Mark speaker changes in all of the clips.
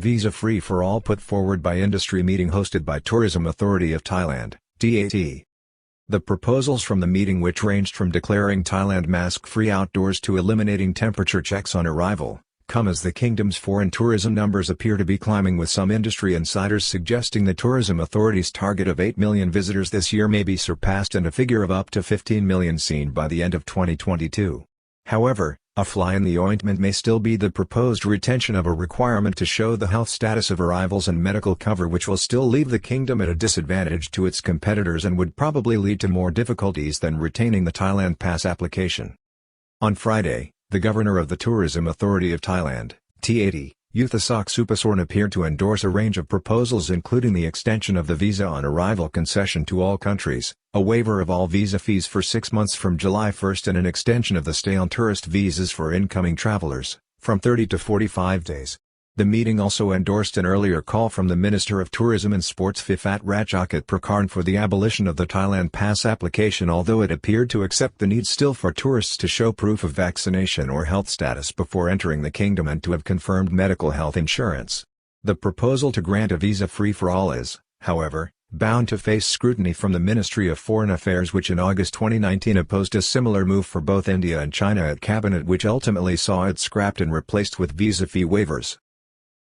Speaker 1: Visa-free for all put forward by industry meeting hosted by Tourism Authority of Thailand, TAT. The proposals from the meeting, which ranged from declaring Thailand mask-free outdoors to eliminating temperature checks on arrival, come as the kingdom's foreign tourism numbers appear to be climbing, with some industry insiders suggesting the Tourism Authority's target of 8 million visitors this year may be surpassed and a figure of up to 15 million seen by the end of 2022. However, a fly in the ointment may still be the proposed retention of a requirement to show the health status of arrivals and medical cover, which will still leave the kingdom at a disadvantage to its competitors and would probably lead to more difficulties than retaining the Thailand Pass application. On Friday, the governor of the Tourism Authority of Thailand, TAT, Yuthasok Supasorn, appeared to endorse a range of proposals, including the extension of the visa on arrival concession to all countries, a waiver of all visa fees for 6 months from July 1, and an extension of the stay on tourist visas for incoming travelers, from 30 to 45 days. The meeting also endorsed an earlier call from the Minister of Tourism and Sports Phiphat Ratchakit Prakarn for the abolition of the Thailand Pass application, although it appeared to accept the need still for tourists to show proof of vaccination or health status before entering the kingdom and to have confirmed medical health insurance. The proposal to grant a visa-free for all is, however, bound to face scrutiny from the Ministry of Foreign Affairs, which in August 2019 opposed a similar move for both India and China at cabinet, which ultimately saw it scrapped and replaced with visa fee waivers.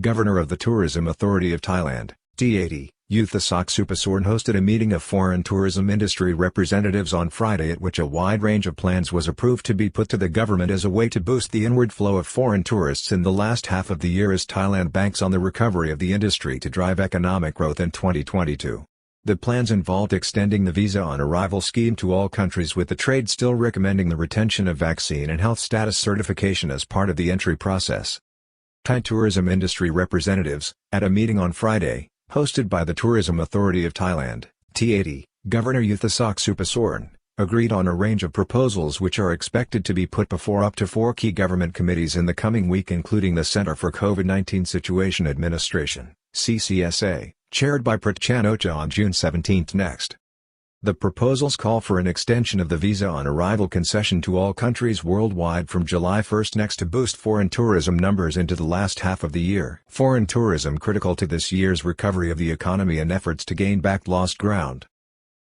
Speaker 1: Governor of the Tourism Authority of Thailand, TAT, Yuthasok Supasorn, hosted a meeting of foreign tourism industry representatives on Friday, at which a wide range of plans was approved to be put to the government as a way to boost the inward flow of foreign tourists in the last half of the year, as Thailand banks on the recovery of the industry to drive economic growth in 2022. The plans involved extending the visa on arrival scheme to all countries, with the trade still recommending the retention of vaccine and health status certification as part of the entry process. Thai tourism industry representatives, at a meeting on Friday, hosted by the Tourism Authority of Thailand, TAT, Governor Yuthasok Supasorn, agreed on a range of proposals which are expected to be put before up to 4 key government committees in the coming week, including the Center for COVID-19 Situation Administration, CCSA, chaired by Prathanocha on June 17 next. The proposals call for an extension of the visa on arrival concession to all countries worldwide from July 1 next to boost foreign tourism numbers into the last half of the year. Foreign tourism critical to this year's recovery of the economy and efforts to gain back lost ground.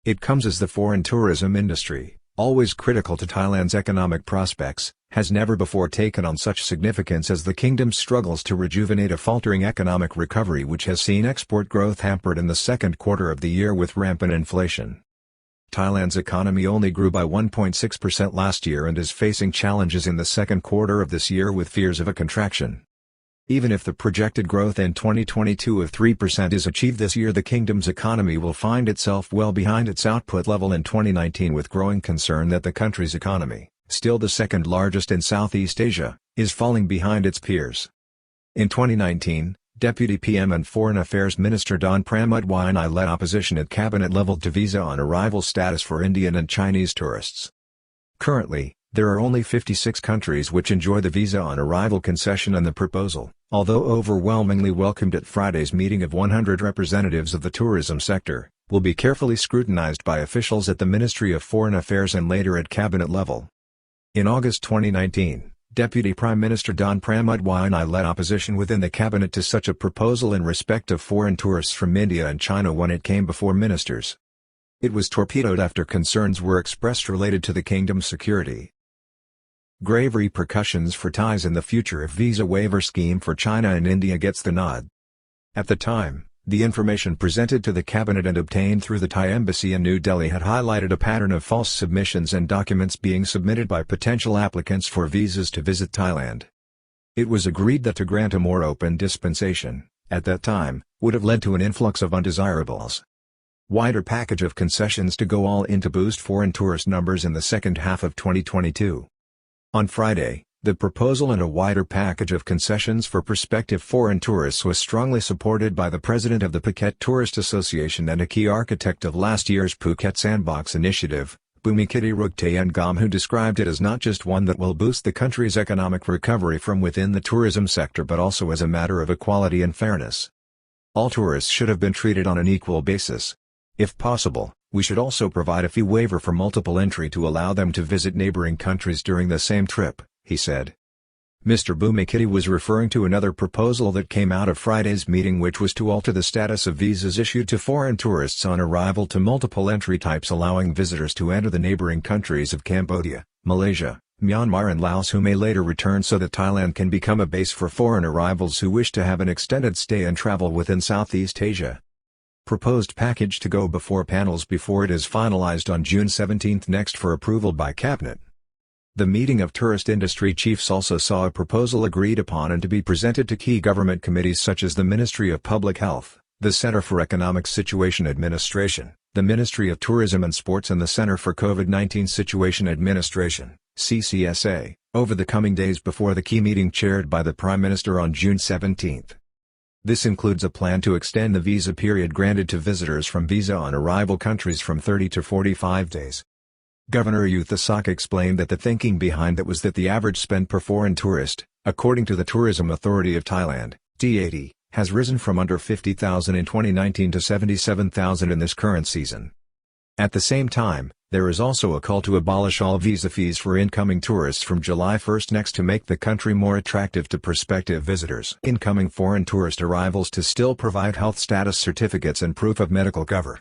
Speaker 1: It comes as the foreign tourism industry, always critical to Thailand's economic prospects, has never before taken on such significance as the kingdom struggles to rejuvenate a faltering economic recovery which has seen export growth hampered in the second quarter of the year with rampant inflation. Thailand's economy only grew by 1.6% last year and is facing challenges in the second quarter of this year with fears of a contraction. Even if the projected growth in 2022 of 3% is achieved this year, the kingdom's economy will find itself well behind its output level in 2019, with growing concern that the country's economy, still the second largest in Southeast Asia, is falling behind its peers. In 2019, Deputy PM and Foreign Affairs Minister Don Pramudwinai led opposition at cabinet level to visa on arrival status for Indian and Chinese tourists. Currently, there are only 56 countries which enjoy the visa on arrival concession, and the proposal, although overwhelmingly welcomed at Friday's meeting of 100 representatives of the tourism sector, will be carefully scrutinized by officials at the Ministry of Foreign Affairs and later at cabinet level. In August 2019, Deputy Prime Minister Don Pramudwinai led opposition within the cabinet to such a proposal in respect of foreign tourists from India and China when it came before ministers. It was torpedoed after concerns were expressed related to the kingdom's security. Grave repercussions for Thais in the future if visa waiver scheme for China and India gets the nod. At the time, the information presented to the cabinet and obtained through the Thai embassy in New Delhi had highlighted a pattern of false submissions and documents being submitted by potential applicants for visas to visit Thailand. It was agreed that to grant a more open dispensation, at that time, would have led to an influx of undesirables. Wider package of concessions to go all in to boost foreign tourist numbers in the second half of 2022. On Friday, the proposal and a wider package of concessions for prospective foreign tourists was strongly supported by the president of the Phuket Tourist Association and a key architect of last year's Phuket Sandbox initiative, Bhumikiti Rugtayengam, who described it as not just one that will boost the country's economic recovery from within the tourism sector but also as a matter of equality and fairness. All tourists should have been treated on an equal basis. If possible, we should also provide a fee waiver for multiple entry to allow them to visit neighboring countries during the same trip, he said. Mr. Boonkong was referring to another proposal that came out of Friday's meeting, which was to alter the status of visas issued to foreign tourists on arrival to multiple entry types, allowing visitors to enter the neighboring countries of Cambodia, Malaysia, Myanmar and Laos who may later return, so that Thailand can become a base for foreign arrivals who wish to have an extended stay and travel within Southeast Asia. Proposed package to go before panels before it is finalized on June 17 next for approval by Cabinet. The meeting of tourist industry chiefs also saw a proposal agreed upon and to be presented to key government committees such as the Ministry of Public Health, the Center for Economic Situation Administration, the Ministry of Tourism and Sports and the Center for COVID-19 Situation Administration, CCSA, over the coming days before the key meeting chaired by the Prime Minister on June 17. This includes a plan to extend the visa period granted to visitors from visa on arrival countries from 30 to 45 days. Governor Yuthasaka explained that the thinking behind that was that the average spend per foreign tourist, according to the Tourism Authority of Thailand, TAT, has risen from under 50,000 in 2019 to 77,000 in this current season. At the same time, there is also a call to abolish all visa fees for incoming tourists from July 1 next to make the country more attractive to prospective visitors. Incoming foreign tourist arrivals to still provide health status certificates and proof of medical cover.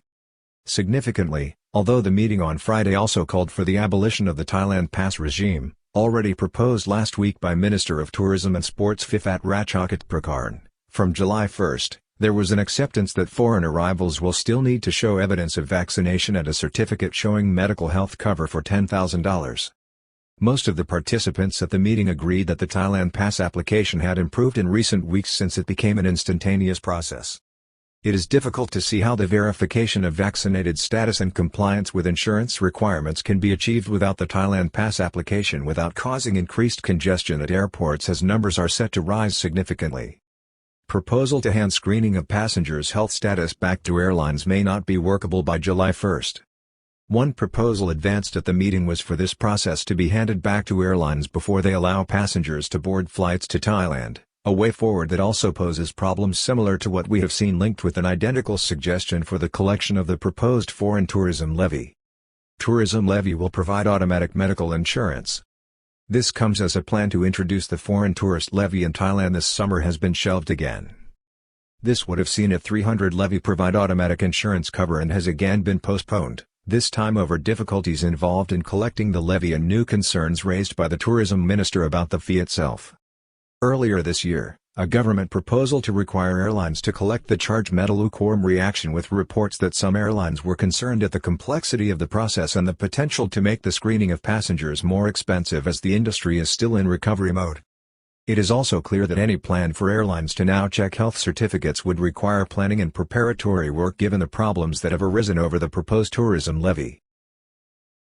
Speaker 1: Significantly, although the meeting on Friday also called for the abolition of the Thailand Pass regime, already proposed last week by Minister of Tourism and Sports Phiphat Ratchakitprakarn, from July 1, there was an acceptance that foreign arrivals will still need to show evidence of vaccination and a certificate showing medical health cover for $10,000. Most of the participants at the meeting agreed that the Thailand Pass application had improved in recent weeks since it became an instantaneous process. It is difficult to see how the verification of vaccinated status and compliance with insurance requirements can be achieved without the Thailand Pass application without causing increased congestion at airports, as numbers are set to rise significantly. Proposal to hand screening of passengers' health status back to airlines may not be workable by July 1. One proposal advanced at the meeting was for this process to be handed back to airlines before they allow passengers to board flights to Thailand. A way forward that also poses problems similar to what we have seen linked with an identical suggestion for the collection of the proposed foreign tourism levy. Tourism levy will provide automatic medical insurance. This comes as a plan to introduce the foreign tourist levy in Thailand this summer has been shelved again. This would have seen a 300 levy provide automatic insurance cover and has again been postponed, this time over difficulties involved in collecting the levy and new concerns raised by the tourism minister about the fee itself. Earlier this year, a government proposal to require airlines to collect the charge met a lukewarm reaction, with reports that some airlines were concerned at the complexity of the process and the potential to make the screening of passengers more expensive as the industry is still in recovery mode. It is also clear that any plan for airlines to now check health certificates would require planning and preparatory work given the problems that have arisen over the proposed tourism levy.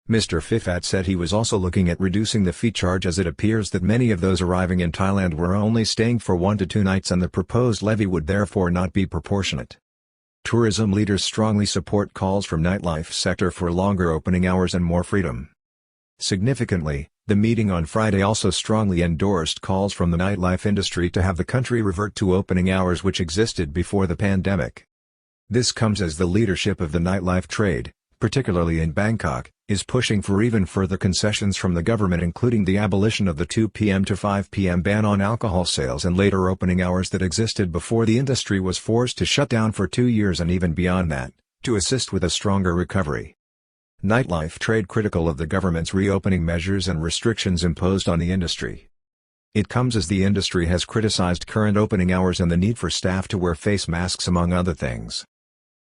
Speaker 1: Mr. Phiphat said he was also looking at reducing the fee charge, as it appears that many of those arriving in Thailand were only staying for 1 to 2 nights and the proposed levy would therefore not be proportionate. Tourism leaders strongly support calls from nightlife sector for longer opening hours and more freedom. Significantly, the meeting on Friday also strongly endorsed calls from the nightlife industry to have the country revert to opening hours which existed before the pandemic. This comes as the leadership of the nightlife trade, particularly in Bangkok, is pushing for even further concessions from the government, including the abolition of the 2 p.m. to 5 p.m. ban on alcohol sales and later opening hours that existed before the industry was forced to shut down for 2 years and even beyond that, to assist with a stronger recovery. Nightlife trade critical of the government's reopening measures and restrictions imposed on the industry. It comes as the industry has criticized current opening hours and the need for staff to wear face masks among other things.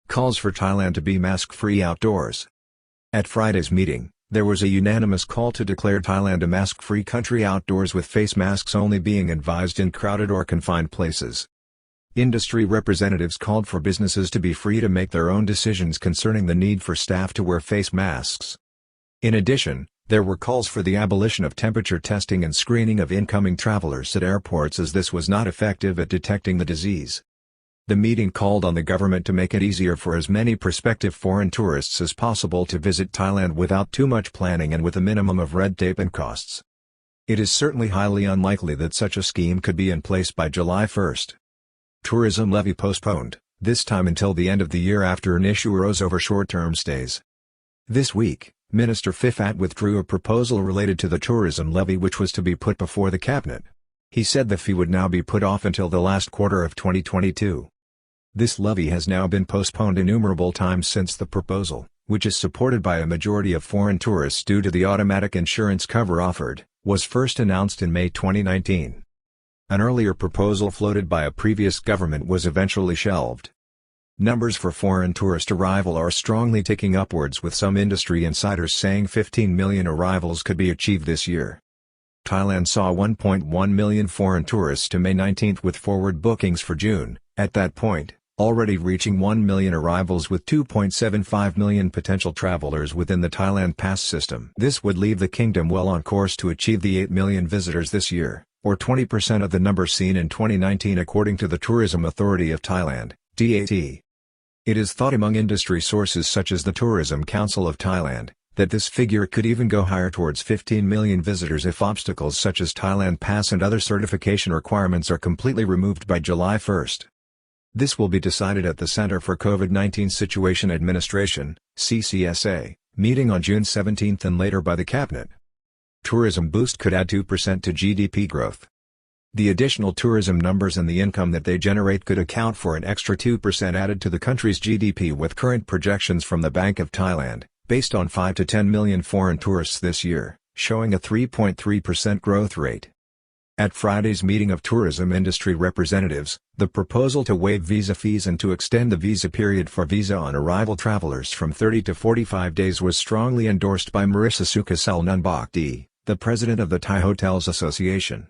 Speaker 1: Calls for Thailand to be mask-free outdoors. At Friday's meeting, there was a unanimous call to declare Thailand a mask-free country outdoors, with face masks only being advised in crowded or confined places. Industry representatives called for businesses to be free to make their own decisions concerning the need for staff to wear face masks. In addition, there were calls for the abolition of temperature testing and screening of incoming travelers at airports, as this was not effective at detecting the disease. The meeting called on the government to make it easier for as many prospective foreign tourists as possible to visit Thailand without too much planning and with a minimum of red tape and costs. It is certainly highly unlikely that such a scheme could be in place by July 1. Tourism levy postponed, this time until the end of the year after an issue arose over short-term stays. This week, Minister Phiphat withdrew a proposal related to the tourism levy which was to be put before the cabinet. He said the fee would now be put off until the last quarter of 2022. This levy has now been postponed innumerable times since the proposal, which is supported by a majority of foreign tourists due to the automatic insurance cover offered, was first announced in May 2019. An earlier proposal floated by a previous government was eventually shelved. Numbers for foreign tourist arrival are strongly ticking upwards, with some industry insiders saying 15 million arrivals could be achieved this year. Thailand saw 1.1 million foreign tourists to May 19 with forward bookings for June, at that point, already reaching 1 million arrivals with 2.75 million potential travelers within the Thailand Pass system. This would leave the kingdom well on course to achieve the 8 million visitors this year, or 20% of the number seen in 2019 according to the Tourism Authority of Thailand, TAT. It is thought among industry sources such as the Tourism Council of Thailand, that this figure could even go higher towards 15 million visitors if obstacles such as Thailand Pass and other certification requirements are completely removed by July 1. This will be decided at the Center for COVID-19 Situation Administration (CCSA) meeting on June 17 and later by the Cabinet. Tourism boost could add 2% to GDP growth. The additional tourism numbers and the income that they generate could account for an extra 2% added to the country's GDP, with current projections from the Bank of Thailand, based on 5 to 10 million foreign tourists this year, showing a 3.3% growth rate. At Friday's meeting of tourism industry representatives, the proposal to waive visa fees and to extend the visa period for visa-on-arrival travelers from 30 to 45 days was strongly endorsed by Marissa Sukasal, the president of the Thai Hotels Association.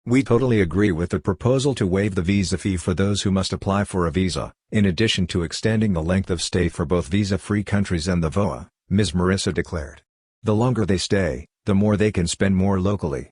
Speaker 1: "We totally agree with the proposal to waive the visa fee for those who must apply for a visa, in addition to extending the length of stay for both visa-free countries and the VOA," Ms. Marissa declared. "The longer they stay, the more they can spend more locally.